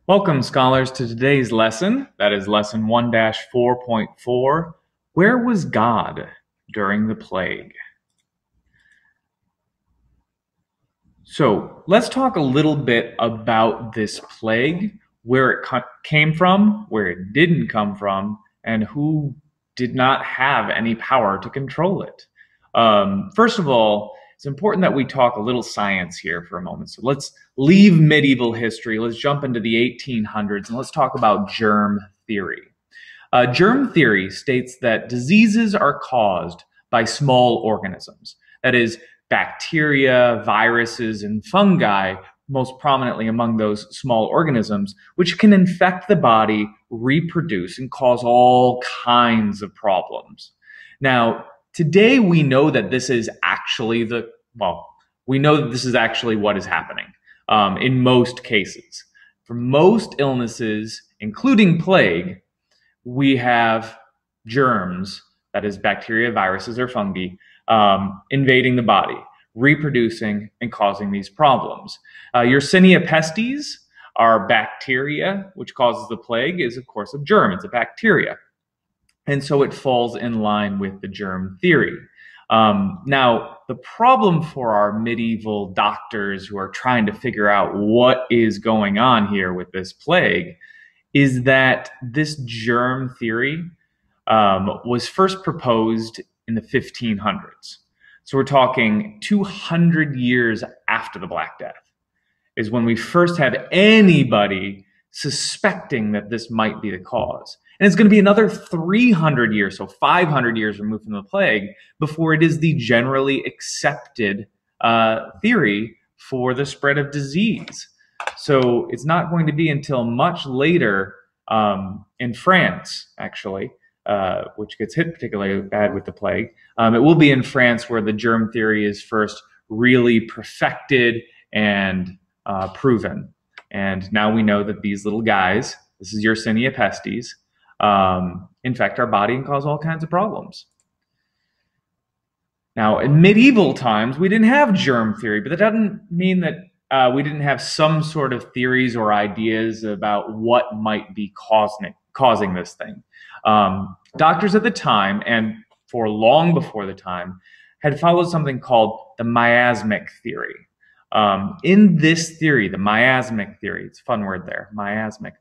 Welcome, scholars, to today's lesson. That is lesson 1-4.4. Where was God during the plague? So let's talk a little bit about this plague, where it came from, where it didn't come from, and who did not have any power to control it. First of all, it's important that we talk a little science here for a moment. So let's leave medieval history. Let's jump into the 1800s and let's talk about germ theory. Germ theory states that diseases are caused by small organisms. That is, bacteria, viruses, and fungi, most prominently among those small organisms, which can infect the body, reproduce, and cause all kinds of problems. Now, today we know that this is actually what is happening in most cases. For most illnesses, including plague, we have germs, that is bacteria, viruses, or fungi, invading the body, reproducing, and causing these problems. Yersinia pestis, our bacteria, which causes the plague, is of course a germ. It's a bacteria. And so it falls in line with the germ theory. Now, the problem for our medieval doctors who are trying to figure out what is going on here with this plague is that this germ theory was first proposed in the 1500s. So we're talking 200 years after the Black Death is when we first have anybody suspecting that this might be the cause. And it's going to be another 300 years, so 500 years removed from the plague, before it is the generally accepted theory for the spread of disease. So it's not going to be until much later in France, actually, which gets hit particularly bad with the plague. It will be in France where the germ theory is first really perfected and proven. And now we know that these little guys, this is Yersinia pestis, infect our body and cause all kinds of problems. Now, in medieval times, we didn't have germ theory, but that doesn't mean that we didn't have some sort of theories or ideas about what might be causing this thing. Doctors at the time, and for long before the time, had followed something called the miasmic theory. In this theory, the miasmic theory, it's a fun word there, miasmic.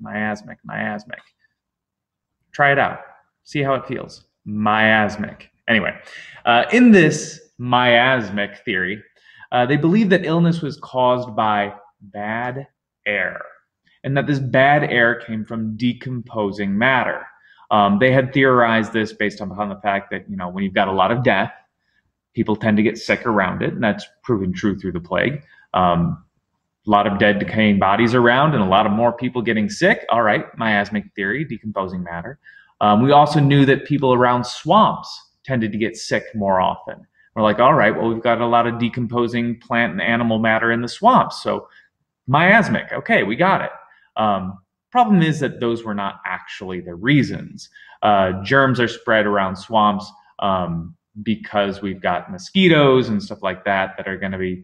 Try it out. See how it feels. Miasmic. Anyway, in this miasmic theory, they believed that illness was caused by bad air, and that this bad air came from decomposing matter. They had theorized this based upon the fact that, when you've got a lot of death, people tend to get sick around it, and that's proven true through the plague. A lot of dead, decaying bodies around and a lot of more people getting sick. All right, miasmic theory, decomposing matter. We also knew that people around swamps tended to get sick more often. We're like, all right, well, we've got a lot of decomposing plant and animal matter in the swamps. So miasmic, okay, we got it. Problem is that those were not actually the reasons. Germs are spread around swamps because we've got mosquitoes and stuff like that that are going to be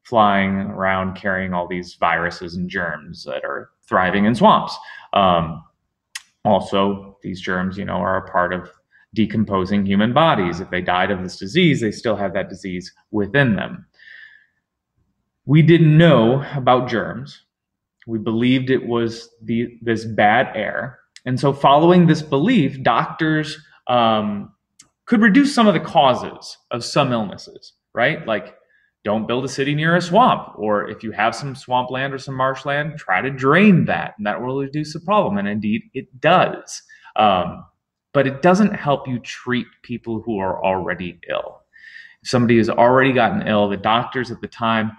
flying around carrying all these viruses and germs that are thriving in swamps. Also, these germs, are a part of decomposing human bodies. If they died of this disease, they still have that disease within them. We didn't know about germs. We believed it was this bad air. And so following this belief, doctors could reduce some of the causes of some illnesses, right? Like, don't build a city near a swamp. Or if you have some swampland or some marshland, try to drain that, and that will reduce the problem. And indeed, it does. But it doesn't help you treat people who are already ill. If somebody has already gotten ill, the doctors at the time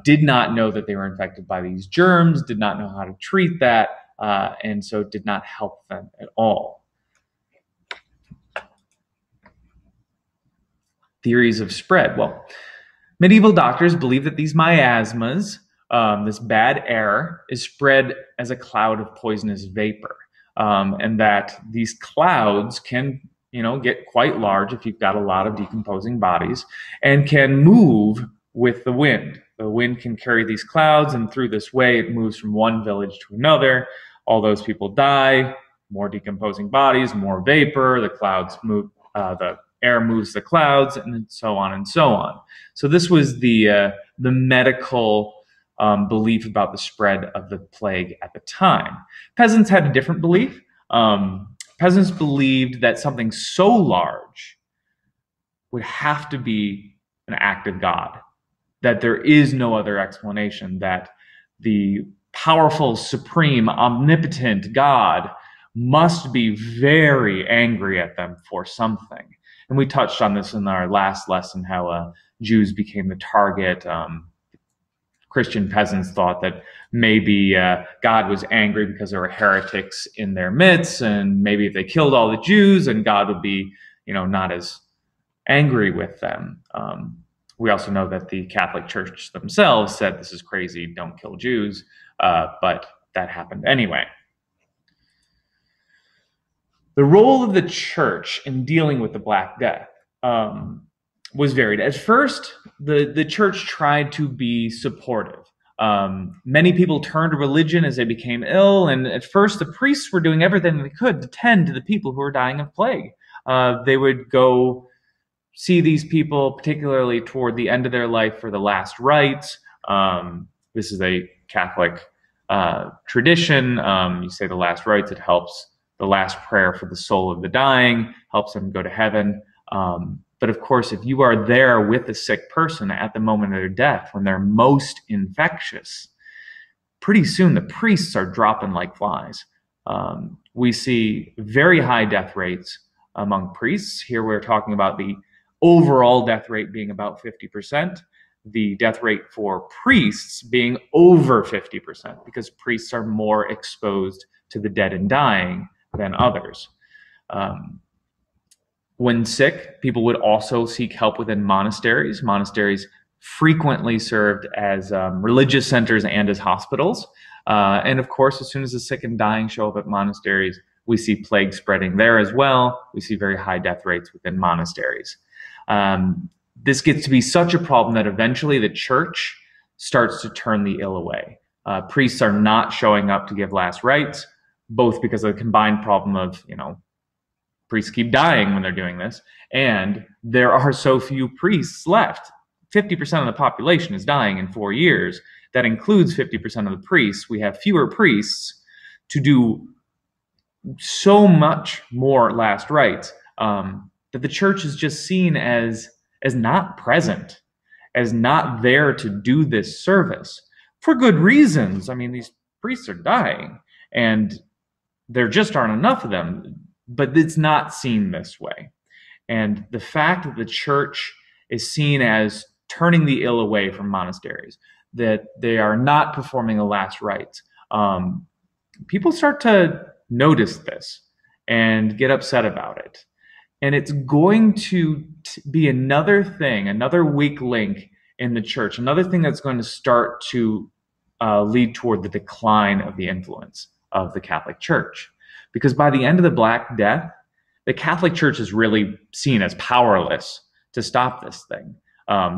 did not know that they were infected by these germs, did not know how to treat that, and so did not help them at all. Theories of spread. Well, medieval doctors believed that these miasmas, this bad air, is spread as a cloud of poisonous vapor, and that these clouds can, get quite large if you've got a lot of decomposing bodies, and can move with the wind. The wind can carry these clouds, and through this way, it moves from one village to another. All those people die, more decomposing bodies, more vapor, the clouds move, the air moves the clouds, and so on and so on. So this was the medical belief about the spread of the plague at the time. Peasants had a different belief. Peasants believed that something so large would have to be an act of God, that there is no other explanation, that the powerful, supreme, omnipotent God must be very angry at them for something. And we touched on this in our last lesson, how Jews became the target. Christian peasants thought that maybe God was angry because there were heretics in their midst, and maybe if they killed all the Jews, and God would be, not as angry with them. We also know that the Catholic Church themselves said this is crazy, don't kill Jews, but that happened anyway. The role of the church in dealing with the Black Death was varied. At first, the church tried to be supportive. Many people turned to religion as they became ill, and at first the priests were doing everything they could to tend to the people who were dying of plague. They would go see these people, particularly toward the end of their life, for the last rites. This is a Catholic tradition. You say the last rites, it helps the last prayer for the soul of the dying, helps them go to heaven. But of course, if you are there with the sick person at the moment of their death, when they're most infectious, pretty soon the priests are dropping like flies. We see very high death rates among priests. Here we're talking about the overall death rate being about 50%, the death rate for priests being over 50%, because priests are more exposed to the dead and dying than others. When sick, people would also seek help within monasteries. Monasteries frequently served as religious centers and as hospitals. And of course, as soon as the sick and dying show up at monasteries, we see plague spreading there as well. We see very high death rates within monasteries. This gets to be such a problem that eventually the church starts to turn the ill away. Priests are not showing up to give last rites, both because of the combined problem of, priests keep dying when they're doing this, and there are so few priests left. 50% of the population is dying in 4 years. That includes 50% of the priests. We have fewer priests to do so much more last rites that the church is just seen as not present, as not there to do this service for good reasons. I mean, these priests are dying, and there just aren't enough of them. But it's not seen this way. And the fact that the church is seen as turning the ill away from monasteries, that they are not performing the last rites, people start to notice this and get upset about it. And it's going to be another thing, another weak link in the church, another thing that's going to start to lead toward the decline of the influence of the Catholic Church. Because by the end of the Black Death, the Catholic Church is really seen as powerless to stop this thing,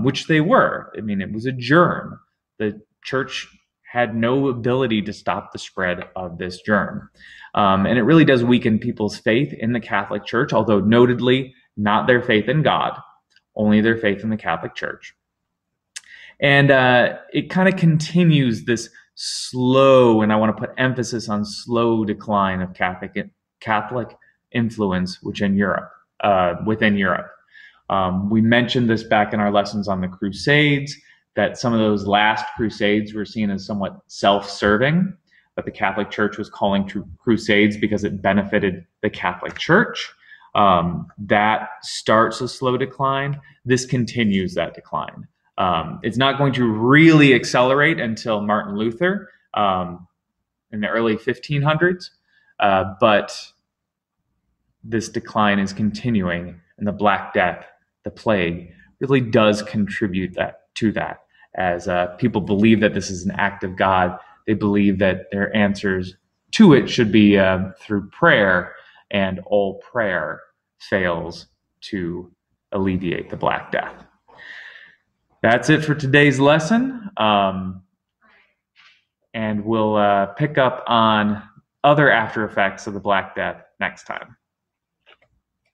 which they were. I mean, it was a germ. The church had no ability to stop the spread of this germ. And it really does weaken people's faith in the Catholic Church, although notedly not their faith in God, only their faith in the Catholic Church. And it kind of continues this slow, and I want to put emphasis on slow decline of Catholic influence within Europe. We mentioned this back in our lessons on the Crusades, that some of those last Crusades were seen as somewhat self-serving, that the Catholic Church was calling crusades because it benefited the Catholic Church. That starts a slow decline. This continues that decline. It's not going to really accelerate until Martin Luther in the early 1500s, but this decline is continuing, and the Black Death, the plague, really does contribute to that, as people believe that this is an act of God. They believe that their answers to it should be through prayer, and all prayer fails to alleviate the Black Death. That's it for today's lesson. And we'll pick up on other after effects of the Black Death next time.